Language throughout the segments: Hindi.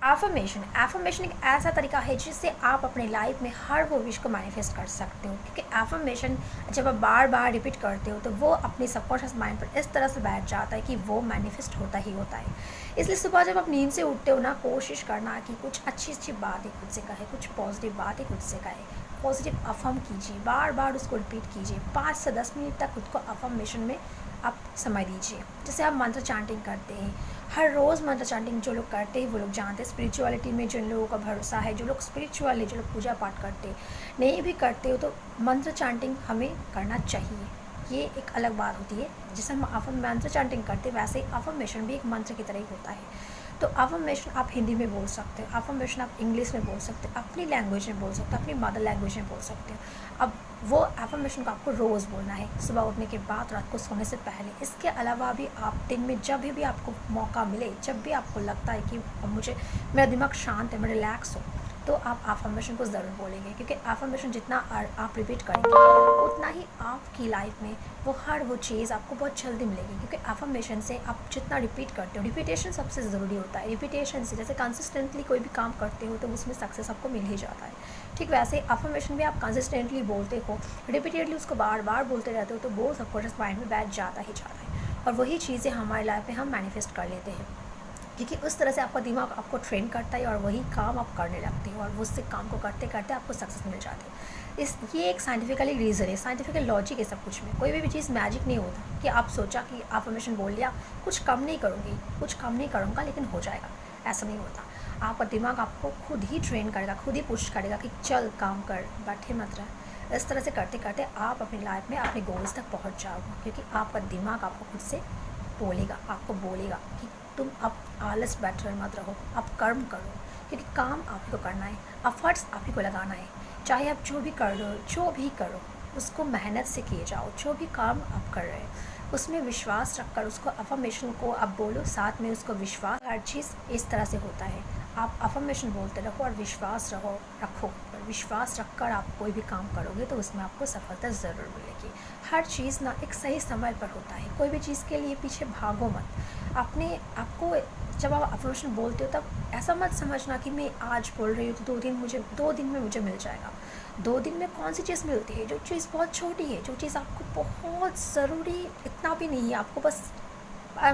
एफर्मेशन एफर्मेशन एक ऐसा तरीका है जिससे आप अपने लाइफ में हर वो विश को मैनिफेस्ट कर सकते हो, क्योंकि एफर्मेशन जब आप बार बार रिपीट करते हो तो वो अपने सबकॉन्शियस माइंड पर इस तरह से बैठ जाता है कि वो मैनिफेस्ट होता ही होता है। इसलिए सुबह जब आप नींद से उठते हो ना, कोशिश करना कि कुछ अच्छी अच्छी बातें खुद से कहे, कुछ पॉजिटिव बातें खुद से कहे, पॉजिटिव अफर्म कीजिए, बार बार उसको रिपीट कीजिए। 5 से 10 मिनट तक खुद को अफर्मेशन में आप समय दीजिए। जैसे आप मंत्र चांटिंग करते हैं, हर रोज़ मंत्र चांटिंग जो लोग करते हैं वो लोग जानते हैं, स्पिरिचुअलिटी में जिन लोगों का भरोसा है, जो लोग स्पिरिचुअल है, जो लोग पूजा पाठ करते हैं, नहीं भी करते हो तो मंत्र चांटिंग हमें करना चाहिए। ये एक अलग बात होती है। जैसे हम मंत्र चांटिंग करते हैं वैसे ही अफर्मेशन भी एक मंत्र की तरह ही होता है। तो अफर्मेशन आप हिंदी में बोल सकते हो, अफर्मेशन आप इंग्लिश में बोल सकते हो, अपनी लैंग्वेज में बोल सकते हो, अपनी मदर लैंग्वेज में बोल सकते हो। अब वो अफर्मेशन को आपको रोज़ बोलना है, सुबह उठने के बाद, रात को सोने से पहले। इसके अलावा भी आप दिन में जब भी आपको मौका मिले, जब भी आपको लगता है कि मुझे, मेरा दिमाग शांत है, मैं रिलैक्स हो, तो आप अफर्मेशन को ज़रूर बोलेंगे। क्योंकि अफर्मेशन जितना आप रिपीट करेंगे उतना ही आपकी लाइफ में वो हर वो चीज़ आपको बहुत जल्दी मिलेगी। क्योंकि अफर्मेशन से आप जितना रिपीट करते हो, रिपीटेशन सबसे ज़रूरी होता है। रिपीटेशन से जैसे कंसिस्टेंटली कोई भी काम करते हो तो उसमें सक्सेस आपको मिल ही जाता है। ठीक वैसे अफर्मेशन भी आप कंसिस्टेंटली बोलते हो, रिपीटेडली उसको बार बार बोलते रहते हो तो वो सबकॉन्शियस माइंड में बैठ जाता ही जाता है, और वही चीज़ें हमारी लाइफ में हम मैनिफेस्ट कर लेते हैं। क्योंकि उस तरह से आपका दिमाग आपको ट्रेन करता है और वही काम आप करने लगते हो, और उससे काम को करते करते आपको सक्सेस मिल जाती है। ये एक साइंटिफिकली रीज़न है, साइंटिफिकल लॉजिक है सब कुछ में। कोई भी चीज़ मैजिक नहीं होता कि आप सोचा कि अफर्मेशन बोल लिया, कुछ कम नहीं करूँगी, कुछ कम नहीं करूँगा लेकिन हो जाएगा, ऐसा नहीं होता। आपका दिमाग आपको खुद ही ट्रेन करेगा, खुद ही पुश करेगा कि चल काम कर, बैठे मत रह। इस तरह से करते करते आप अपनी लाइफ में अपने गोल्स तक पहुँच जाओगे, क्योंकि आपका दिमाग आपको खुद से बोलेगा, आपको बोलेगा कि तुम अब आलस बैठ मत रहो, अब कर्म करो। क्योंकि काम आप ही को करना है, एफर्ट्स आप ही को लगाना है। चाहे आप जो भी कर रहे हो, जो भी करो उसको मेहनत से किए जाओ। जो भी काम आप कर रहे हो उसमें विश्वास रखकर उसको, अफर्मेशन को आप बोलो, साथ में उसको विश्वास। हर चीज़ इस तरह से होता है, आप अफर्मेशन बोलते रहो और विश्वास रखो। और विश्वास रखकर आप कोई भी काम करोगे तो उसमें आपको सफलता ज़रूर मिलेगी। हर चीज़ ना एक सही समय पर होता है, कोई भी चीज़ के लिए पीछे भागो मत। अपने आपको जब आप अफर्मेशन बोलते हो तब ऐसा मत समझना कि मैं आज बोल रही हूँ तो 2 दिन में मुझे मिल जाएगा। 2 दिन में कौन सी चीज़ मिलती है? जो चीज़ बहुत छोटी है, जो चीज़ आपको बहुत ज़रूरी इतना भी नहीं है, आपको बस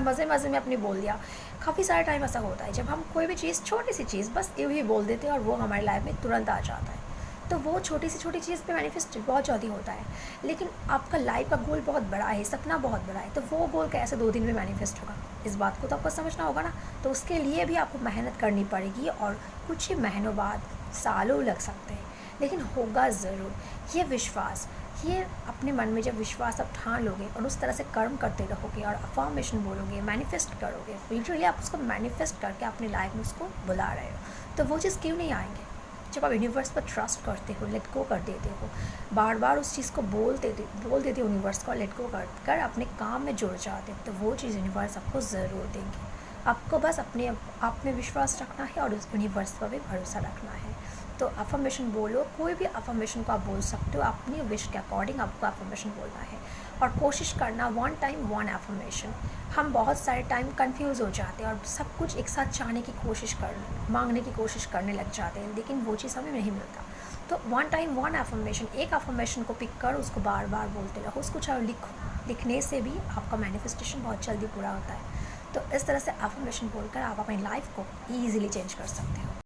मज़े मज़े में अपने बोल दिया। काफ़ी सारा टाइम ऐसा होता है जब हम कोई भी चीज़, छोटी सी चीज़ बस यूँ ही बोल देते हैं और वो हमारी लाइफ में तुरंत आ जाता है। तो वो छोटी सी छोटी चीज़ पे मैनिफेस्ट बहुत जल्दी होता है। लेकिन आपका लाइफ का गोल बहुत बड़ा है, सपना बहुत बड़ा है, तो वो गोल कैसे 2 दिन में मैनिफेस्ट होगा? इस बात को तो आपको समझना होगा ना। तो उसके लिए भी आपको मेहनत करनी पड़ेगी, और कुछ ही महीनों बाद, सालों लग सकते हैं, लेकिन होगा ज़रूर। ये विश्वास, ये अपने मन में जब विश्वास आप ठान लोगे और उस तरह से कर्म करते रहोगे और अफर्मेशन बोलोगे, मैनिफेस्ट करोगे, लिटरली आप उसको मैनिफेस्ट करके अपनी लाइफ में उसको बुला रहे हो, तो वो चीज़ क्यों नहीं आएंगे? जब आप यूनिवर्स पर ट्रस्ट करते हो, लेट गो कर देते हो, बार बार उस चीज़ को बोल देते हो यूनिवर्स को, लेट गो कर अपने काम में जुड़ जाते हो, तो वो चीज़ यूनिवर्स आपको ज़रूर देंगे। आपको बस अपने आप में विश्वास रखना है और उस यूनिवर्स पर भी भरोसा रखना है। तो अफर्मेशन बोलो, कोई भी अफर्मेशन को आप बोल सकते हो, अपनी विश के अकॉर्डिंग आपको अफर्मेशन बोलना है। और कोशिश करना 1 टाइम 1 अफर्मेशन। हम बहुत सारे टाइम कंफ्यूज हो जाते हैं और सब कुछ एक साथ चाहने की कोशिश मांगने की कोशिश करने लग जाते हैं, लेकिन वो चीज़ हमें नहीं मिलता। तो 1 टाइम 1 अफर्मेशन, एक अफर्मेशन को पिक कर उसको बार बार बोलते रहो, उसको चाहे लिखने से भी आपका मैनिफेस्टेशन बहुत जल्दी पूरा होता है। तो इस तरह से अफर्मेशन बोलकर आप अपनी लाइफ को ईजिली चेंज कर सकते हो।